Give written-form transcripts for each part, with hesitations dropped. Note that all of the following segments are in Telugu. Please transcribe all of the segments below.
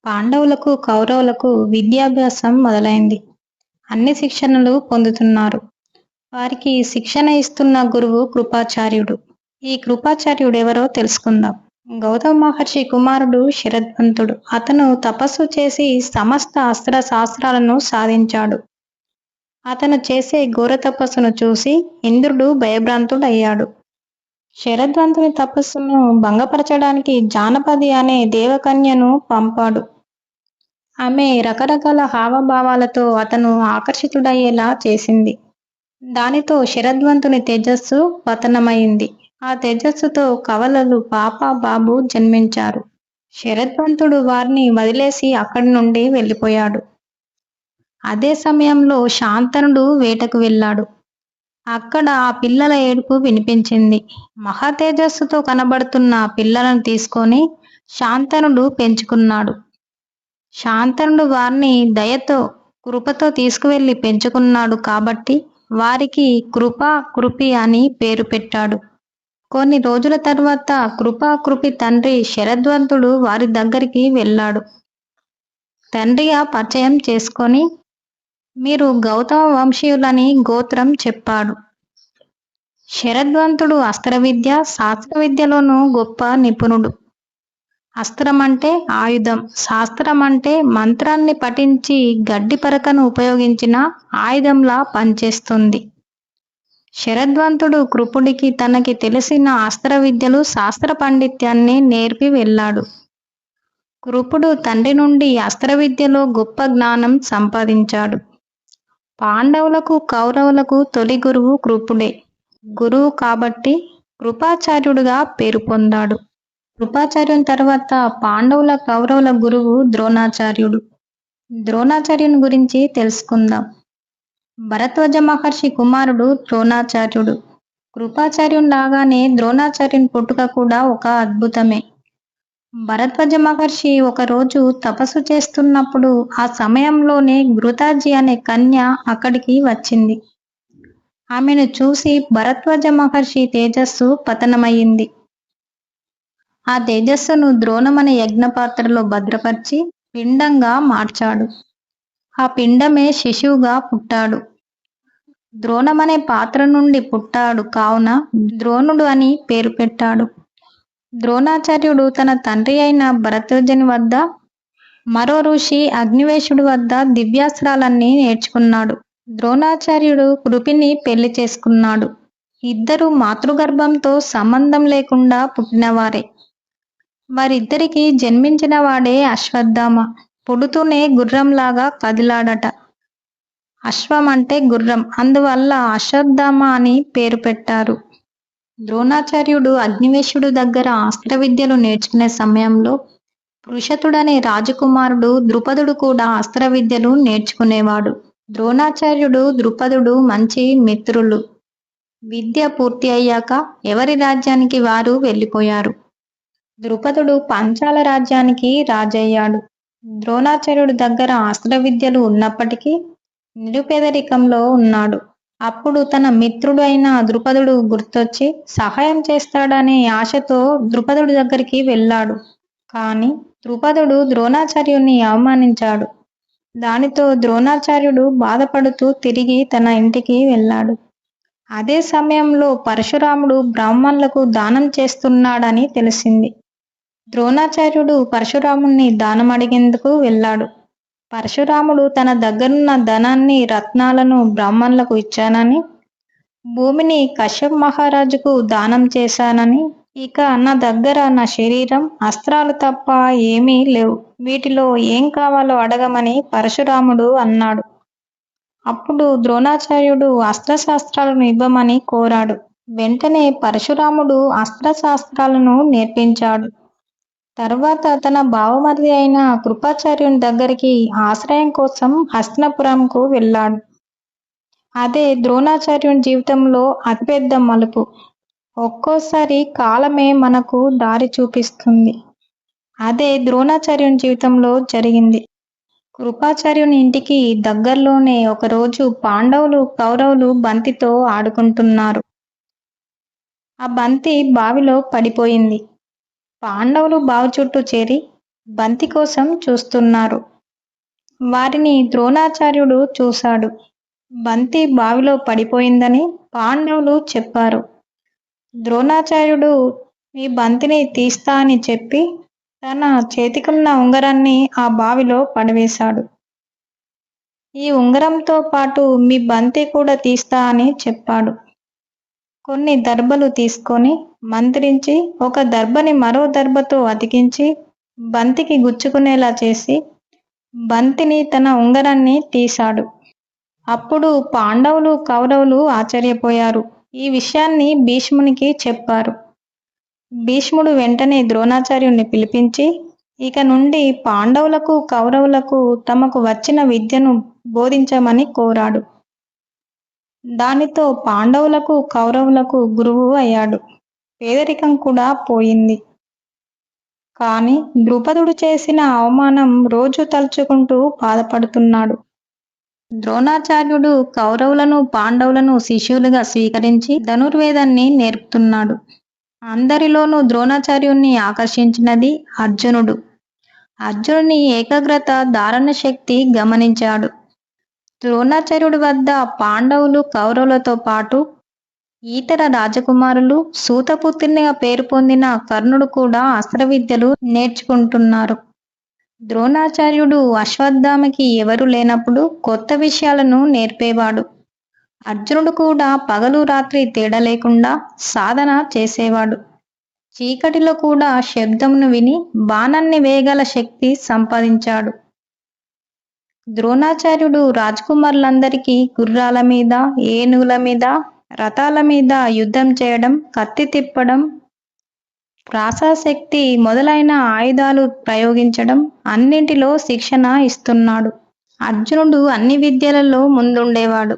పాండవులకు, కౌరవులకు విద్యాభ్యాసం మొదలైంది. అన్ని శిక్షణలు పొందుతున్నారు. వారికి శిక్షణ ఇస్తున్న గురువు కృపాచార్యుడు. ఈ కృపాచార్యుడెవరో తెలుసుకుందాం. గౌతమ మహర్షి కుమారుడు శరద్వంతుడు. అతను తపస్సు చేసి సమస్త అస్త్ర శాస్త్రాలను సాధించాడు. అతను చేసే ఘోర తపస్సును చూసి ఇంద్రుడు భయభ్రాంతుడయ్యాడు. శరద్వంతుని తపస్సును భంగపరచడానికి జానపది అనే దేవకన్యను పంపాడు. ఆమె రకరకాల హావభావాలతో అతను ఆకర్షితుడయ్యేలా చేసింది. దానితో శరద్వంతుని తేజస్సు పతనమైంది. ఆ తేజస్సుతో కవలలు పాప, బాబు జన్మించారు. శరద్వంతుడు వారిని వదిలేసి అక్కడి నుండి వెళ్ళిపోయాడు. అదే సమయంలో శాంతనుడు వేటకు వెళ్ళాడు. అక్కడ ఆ పిల్లల ఏడుపు వినిపించింది. మహా తేజస్సుతో కనబడుతున్న ఆ పిల్లలను తీసుకొని శాంతనుడు పెంచుకున్నాడు. శాంతనుడు వారిని దయతో, కృపతో తీసుకువెళ్ళి పెంచుకున్నాడు కాబట్టి వారికి కృప, కృపి అని పేరు పెట్టాడు. కొన్ని రోజుల తర్వాత కృపి తండ్రి శరద్వంతుడు వారి దగ్గరికి వెళ్ళాడు. తండ్రిగా పరిచయం చేసుకొని మీరు గౌతమ వంశీయులని గోత్రం చెప్పాడు. శరద్వంతుడు అస్త్ర విద్య, శాస్త్ర విద్యలోనూ గొప్ప నిపుణుడు. అస్త్రం అంటే ఆయుధం, శాస్త్రం అంటే మంత్రాన్ని పఠించి గడ్డి పరకను ఉపయోగించిన ఆయుధంలా పనిచేస్తుంది. శరద్వంతుడు కృపుడికి తనకి తెలిసిన అస్త్ర విద్యలు, శాస్త్ర పాండిత్యాన్ని నేర్పి వెళ్ళాడు. కృపుడు తండ్రి నుండి అస్త్ర విద్యలో గొప్ప జ్ఞానం సంపాదించాడు. పాండవులకు, కౌరవులకు తొలి గురువు కృపుడే. గురువు కాబట్టి కృపాచార్యుడుగా పేరు పొందాడు. కృపాచార్యుని తర్వాత పాండవుల, కౌరవుల గురువు ద్రోణాచార్యుడు. ద్రోణాచార్యుని గురించి తెలుసుకుందాం. భరద్వాజ మహర్షి కుమారుడు ద్రోణాచార్యుడు. కృపాచార్యుని లాగానే ద్రోణాచార్యుని పుట్టుక కూడా ఒక అద్భుతమే. భరద్వాజ మహర్షి ఒకరోజు తపస్సు చేస్తున్నప్పుడు ఆ సమయంలోనే ఘృతాజి అనే కన్య అక్కడికి వచ్చింది. ఆమెను చూసి భరద్వాజ మహర్షి తేజస్సు పతనమయ్యింది. ఆ తేజస్సును ద్రోణమనే యజ్ఞపాత్రలో భద్రపరిచి పిండంగా మార్చాడు. ఆ పిండమే శిశువుగా పుట్టాడు. ద్రోణమనే పాత్ర నుండి పుట్టాడు కావున ద్రోణుడు అని పేరు పెట్టాడు. ద్రోణాచార్యుడు తన తండ్రి అయిన భరద్వాజుని వద్ద, మరో ఋషి అగ్నివేశుడి వద్ద దివ్యాస్త్రాలన్నీ నేర్చుకున్నాడు. ద్రోణాచార్యుడు కృపిని పెళ్లి చేసుకున్నాడు. ఇద్దరు మాతృగర్భంతో సంబంధం లేకుండా పుట్టినవారే. వారిద్దరికి జన్మించిన వాడే అశ్వత్థామ. పుడుతూనే గుర్రంలాగా కదిలాడట. అశ్వం అంటే గుర్రం, అందువల్ల అశ్వత్థామ అని పేరు పెట్టారు. ద్రోణాచార్యుడు అగ్నివేశుడు దగ్గర అస్త్ర విద్యలు నేర్చుకునే సమయంలో పృషతుడనే రాజకుమారుడు ద్రుపదుడు కూడా అస్త్ర విద్యలు నేర్చుకునేవాడు. ద్రోణాచార్యుడు, ద్రుపదుడు మంచి మిత్రులు. విద్య పూర్తి అయ్యాక ఎవరి రాజ్యానికి వారు వెళ్ళిపోయారు. ద్రుపదుడు పాంచాల రాజ్యానికి రాజయ్యాడు. ద్రోణాచార్యుడి దగ్గర అస్త్ర విద్యలు ఉన్నప్పటికీ నిరుపేదరికంలో ఉన్నాడు. అప్పుడు తన మిత్రుడు అయిన ద్రుపదుడు గుర్తొచ్చి సహాయం చేస్తాడనే ఆశతో ద్రుపదుడి దగ్గరికి వెళ్ళాడు. కానీ ద్రుపదుడు ద్రోణాచార్యుని అవమానించాడు. దానితో ద్రోణాచార్యుడు బాధపడుతూ తిరిగి తన ఇంటికి వెళ్ళాడు. అదే సమయంలో పరశురాముడు బ్రాహ్మణులకు దానం చేస్తున్నాడని తెలిసింది. ద్రోణాచార్యుడు పరశురాముణ్ణి దానం అడిగేందుకు వెళ్ళాడు. పరశురాముడు తన దగ్గరున్న ధనాన్ని, రత్నాలను బ్రాహ్మణులకు ఇచ్చానని, భూమిని కశ్యప మహారాజుకు దానం చేశానని, ఇక నా దగ్గర నా శరీరం, అస్త్రాలు తప్ప ఏమీ లేవు, వీటిలో ఏం కావాలో అడగమని పరశురాముడు అన్నాడు. అప్పుడు ద్రోణాచార్యుడు అస్త్రశాస్త్రాలను ఇవ్వమని కోరాడు. వెంటనే పరశురాముడు అస్త్రశాస్త్రాలను నేర్పించాడు. తర్వాత తన బావమరిది అయిన కృపాచార్యుని దగ్గరికి ఆశ్రయం కోసం హస్తినాపురంకు వెళ్ళాడు. అదే ద్రోణాచార్యుని జీవితంలో అతిపెద్ద మలుపు. ఒక్కోసారి కాలమే మనకు దారి చూపిస్తుంది. అదే ద్రోణాచార్యుని జీవితంలో జరిగింది. కృపాచార్యుని ఇంటికి దగ్గరలోనే ఒకరోజు పాండవులు, కౌరవులు బంతితో ఆడుకుంటున్నారు. ఆ బంతి బావిలో పడిపోయింది. పాండవులు బావి చుట్టూ చేరి బంతి కోసం చూస్తున్నారు. వారిని ద్రోణాచార్యుడు చూశాడు. బంతి బావిలో పడిపోయిందని పాండవులు చెప్పారు. ద్రోణాచార్యుడు ఈ బంతిని తీస్తా అని చెప్పి తన చేతికున్న ఉంగరాన్ని ఆ బావిలో పడవేశాడు. ఈ ఉంగరంతో పాటు మీ బంతి కూడా తీస్తా అని చెప్పాడు. కొన్ని దర్బలు తీసుకొని మంత్రించి ఒక దర్బని మరో దర్బతో అతికించి బంతికి గుచ్చుకునేలా చేసి బంతిని తన ఉంగరాన్ని తీశాడు. అప్పుడు పాండవులు కౌరవులు ఆశ్చర్యపోయారు. ఈ విషయాన్ని భీష్మునికి చెప్పారు. భీష్ముడు వెంటనే ద్రోణాచార్యుణ్ణి పిలిపించి ఇక నుండి పాండవులకు కౌరవులకు తమకు వచ్చిన విద్యను బోధించమని కోరాడు. దానితో పాండవులకు కౌరవులకు గురువు అయ్యాడు. పేదరికం కూడా పోయింది. కాని ద్రుపదుడు చేసిన అవమానం రోజు తలుచుకుంటూ బాధపడుతున్నాడు. ద్రోణాచార్యుడు కౌరవులను పాండవులను శిష్యులుగా స్వీకరించి ధనుర్వేదాన్ని నేర్పుతున్నాడు. అందరిలోనూ ద్రోణాచార్యుణ్ణి ఆకర్షించినది అర్జునుడు. అర్జునుని ఏకాగ్రత ధారణ శక్తి గమనించాడు. ద్రోణాచార్యుడి వద్ద పాండవులు కౌరవులతో పాటు ఇతర రాజకుమారులు సూతపుత్రునిగా పేరు పొందిన కర్ణుడు కూడా అస్త్ర విద్యలు నేర్చుకుంటున్నారు. ద్రోణాచార్యుడు అశ్వత్థామకి ఎవరు లేనప్పుడు కొత్త విషయాలను నేర్పేవాడు. అర్జునుడు కూడా పగలు రాత్రి తేడా లేకుండా సాధన చేసేవాడు. చీకటిలో కూడా శబ్దమును విని బాణాన్ని వేయగల శక్తి సంపాదించాడు. ద్రోణాచార్యుడు రాజకుమారులందరికీ గుర్రాల మీద, ఏనుగుల మీద, రథాల మీద యుద్ధం చేయడం, కత్తి తిప్పడం, ప్రాసశక్తి మొదలైన ఆయుధాలు ప్రయోగించడం అన్నింటిలో శిక్షణ ఇస్తున్నాడు. అర్జునుడు అన్ని విద్యలలో ముందుండేవాడు.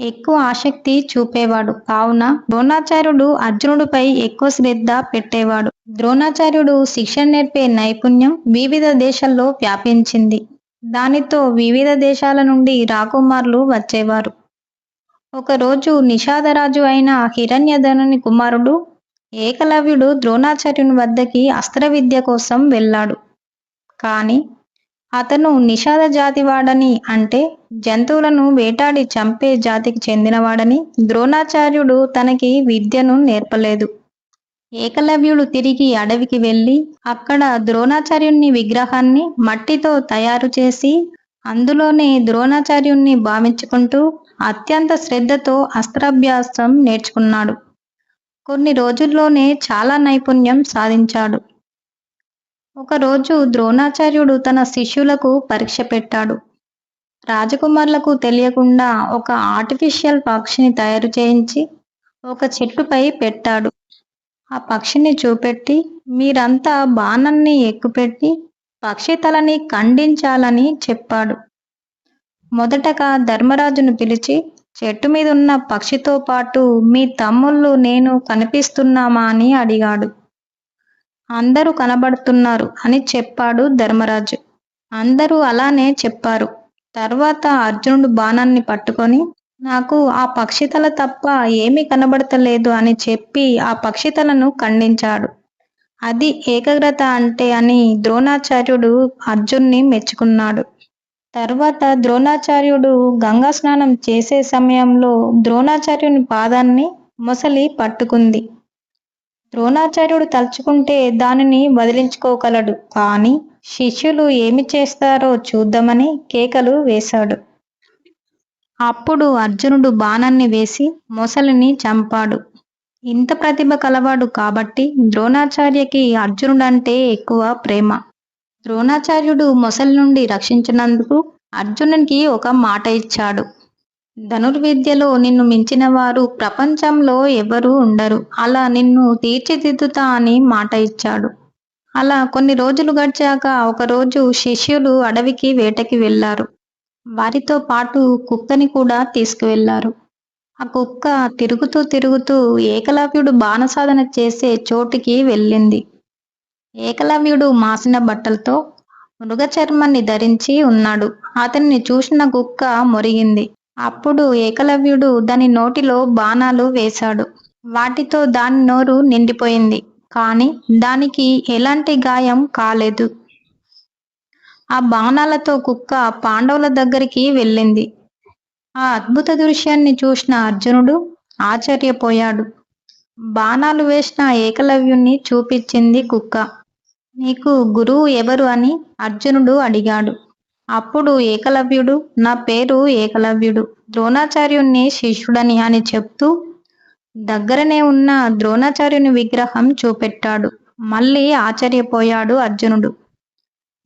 ఎక్కువ ఆసక్తి చూపేవాడు. కావున ద్రోణాచార్యుడు అర్జునుడిపై ఎక్కువ శ్రద్ధ పెట్టేవాడు. ద్రోణాచార్యుడు శిక్షణ నేర్పే నైపుణ్యం వివిధ దేశాల్లో వ్యాపించింది. దానితో వివిధ దేశాల నుండి రాకుమారులు వచ్చేవారు. ఒకరోజు నిషాదరాజు అయిన హిరణ్యధనుని కుమారుడు ఏకలవ్యుడు ద్రోణాచార్యుని వద్దకి అస్త్ర విద్య కోసం వెళ్ళాడు. కాని అతను నిషాద జాతివాడని, అంటే జంతువులను వేటాడి చంపే జాతికి చెందినవాడని ద్రోణాచార్యుడు తనకి విద్యను నేర్పలేదు. ఏకలవ్యుడు తిరిగి అడవికి వెళ్ళి అక్కడ ద్రోణాచార్యుని విగ్రహాన్ని మట్టితో తయారు చేసి అందులోనే ద్రోణాచార్యుణ్ణి భావించుకుంటూ అత్యంత శ్రద్ధతో అస్త్రాభ్యాసం నేర్చుకున్నాడు. కొన్ని రోజుల్లోనే చాలా నైపుణ్యం సాధించాడు. ఒకరోజు ద్రోణాచార్యుడు తన శిష్యులకు పరీక్ష పెట్టాడు. రాజకుమారులకు తెలియకుండా ఒక ఆర్టిఫిషియల్ పక్షిని తయారు చేయించి ఒక చెట్టుపై పెట్టాడు. ఆ పక్షిని చూపెట్టి మీరంతా బాణాన్ని ఎక్కుపెట్టి పక్షి తలని ఖండించాలని చెప్పాడు. మొదటగా ధర్మరాజును పిలిచి చెట్టు మీద ఉన్న పక్షితో పాటు మీ తమ్ముళ్ళు నేను కనిపిస్తున్నామా అని అడిగాడు. అందరూ కనబడుతున్నారు అని చెప్పాడు ధర్మరాజు. అందరూ అలానే చెప్పారు. తర్వాత అర్జునుడు బాణాన్ని పట్టుకొని నాకు ఆ పక్షితల తప్ప ఏమీ కనబడతలేదు అని చెప్పి ఆ పక్షితలను ఖండించాడు. అది ఏకాగ్రత అంటే అని ద్రోణాచార్యుడు అర్జున్ని మెచ్చుకున్నాడు. తర్వాత ద్రోణాచార్యుడు గంగా స్నానం చేసే సమయంలో ద్రోణాచార్యుని పాదాన్ని మొసలి పట్టుకుంది. ద్రోణాచార్యుడు తలుచుకుంటే దానిని వదిలించుకోగలడు. కానీ శిష్యులు ఏమి చేస్తారో చూద్దామని కేకలు వేశాడు. అప్పుడు అర్జునుడు బాణాన్ని వేసి మొసలిని చంపాడు. ఇంత ప్రతిభ కలవాడు కాబట్టి ద్రోణాచార్యకి అర్జునుడంటే ఎక్కువ ప్రేమ. ద్రోణాచార్యుడు మొసలి నుండి రక్షించినందుకు అర్జునునికి ఒక మాట ఇచ్చాడు. ధనుర్విద్యలో నిన్ను మించిన వారు ప్రపంచంలో ఎవరూ ఉండరు. అలా నిన్ను తీర్చిదిద్దుతా అని మాట ఇచ్చాడు. అలా కొన్ని రోజులు గడిచాక ఒకరోజు శిష్యులు అడవికి వేటకి వెళ్లారు. వారితో పాటు కుక్కని కూడా తీసుకువెళ్లారు. ఆ కుక్క తిరుగుతూ తిరుగుతూ ఏకలవ్యుడు బాణసాధన చేసే చోటికి వెళ్ళింది. ఏకలవ్యుడు మాసిన బట్టలతో మృగ చర్మాన్ని ధరించి ఉన్నాడు. అతన్ని చూసిన కుక్క మొరిగింది. అప్పుడు ఏకలవ్యుడు దాని నోటిలో బాణాలు వేశాడు. వాటితో దాని నోరు నిండిపోయింది. కానీ దానికి ఎలాంటి గాయం కాలేదు. ఆ బాణాలతో కుక్క పాండవుల దగ్గరికి వెళ్ళింది. ఆ అద్భుత దృశ్యాన్ని చూసిన అర్జునుడు ఆశ్చర్యపోయాడు. బాణాలు వేసిన ఏకలవ్యుణ్ణి చూపించింది కుక్క. నీకు గురువు ఎవరు అని అర్జునుడు అడిగాడు. అప్పుడు ఏకలవ్యుడు, నా పేరు ఏకలవ్యుడు, ద్రోణాచార్యుణ్ణి శిష్యుడని అని చెప్తూ దగ్గరనే ఉన్న ద్రోణాచార్యుని విగ్రహం చూపెట్టాడు. మళ్ళీ ఆశ్చర్యపోయాడు అర్జునుడు.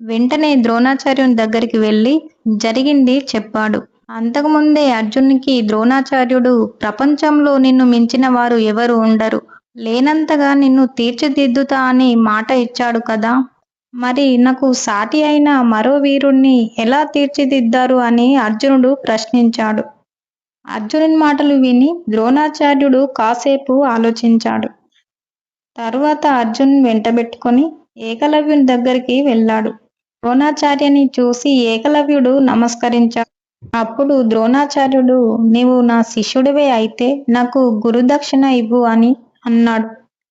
వెంటనే ద్రోణాచార్యుని దగ్గరికి వెళ్ళి జరిగింది చెప్పాడు. అంతకుముందే అర్జునునికి ద్రోణాచార్యుడు, ప్రపంచంలో నిన్ను మించిన వారు ఎవరు ఉండరు, లేనంతగా నిన్ను తీర్చిదిద్దుతా అని మాట ఇచ్చాడు కదా, మరి నాకు సాటి అయిన మరో వీరుణ్ణి ఎలా తీర్చిదిద్దారు అని అర్జునుడు ప్రశ్నించాడు. అర్జునుని మాటలు విని ద్రోణాచార్యుడు కాసేపు ఆలోచించాడు. తరువాత అర్జున్ వెంటబెట్టుకొని ఏకలవ్యుని దగ్గరికి వెళ్ళాడు. ద్రోణాచార్యుని చూసి ఏకలవ్యుడు నమస్కరించాడు. అప్పుడు ద్రోణాచార్యుడు, నీవు నా శిష్యుడివే అయితే నాకు గురుదక్షిణ ఇవ్వు అని అన్నాడు.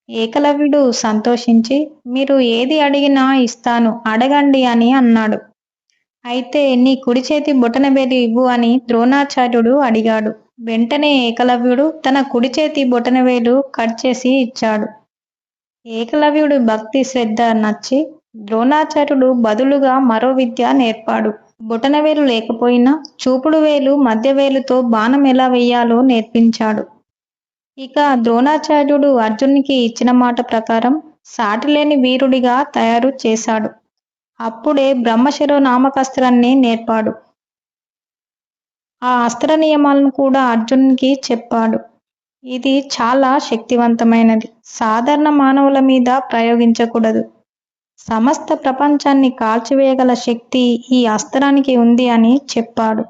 ఏకలవ్యుడు సంతోషించి, మీరు ఏది అడిగినా ఇస్తాను, అడగండి అని అన్నాడు. అయితే నీ కుడి చేతి బొటనవేలు ఇవ్వు అని ద్రోణాచార్యుడు అడిగాడు. వెంటనే ఏకలవ్యుడు తన కుడి చేతి బొటనవేలు కట్ చేసి ఇచ్చాడు. ఏకలవ్యుడు భక్తి శ్రద్ధ నచ్చి ద్రోణాచార్యుడు బదులుగా మరో విద్య నేర్పాడు. బొటనవేలు లేకపోయినా చూపుడు వేలు మధ్య వేలుతో బాణం ఎలా వేయాలో నేర్పించాడు. ఇక ద్రోణాచార్యుడు అర్జునునికి ఇచ్చిన మాట ప్రకారం సాటిలేని వీరుడిగా తయారు చేశాడు. అప్పుడే బ్రహ్మశిరో నామకాస్త్రాన్ని నేర్పాడు. ఆ అస్త్ర నియమాలను కూడా అర్జునునికి చెప్పాడు. ఇది చాలా శక్తివంతమైనది, సాధారణ మానవుల మీద ప్రయోగించకూడదు. సమస్త ప్రపంచాన్ని కాల్చివేయగల శక్తి ఈ అస్త్రానికి ఉంది అని చెప్పాడు.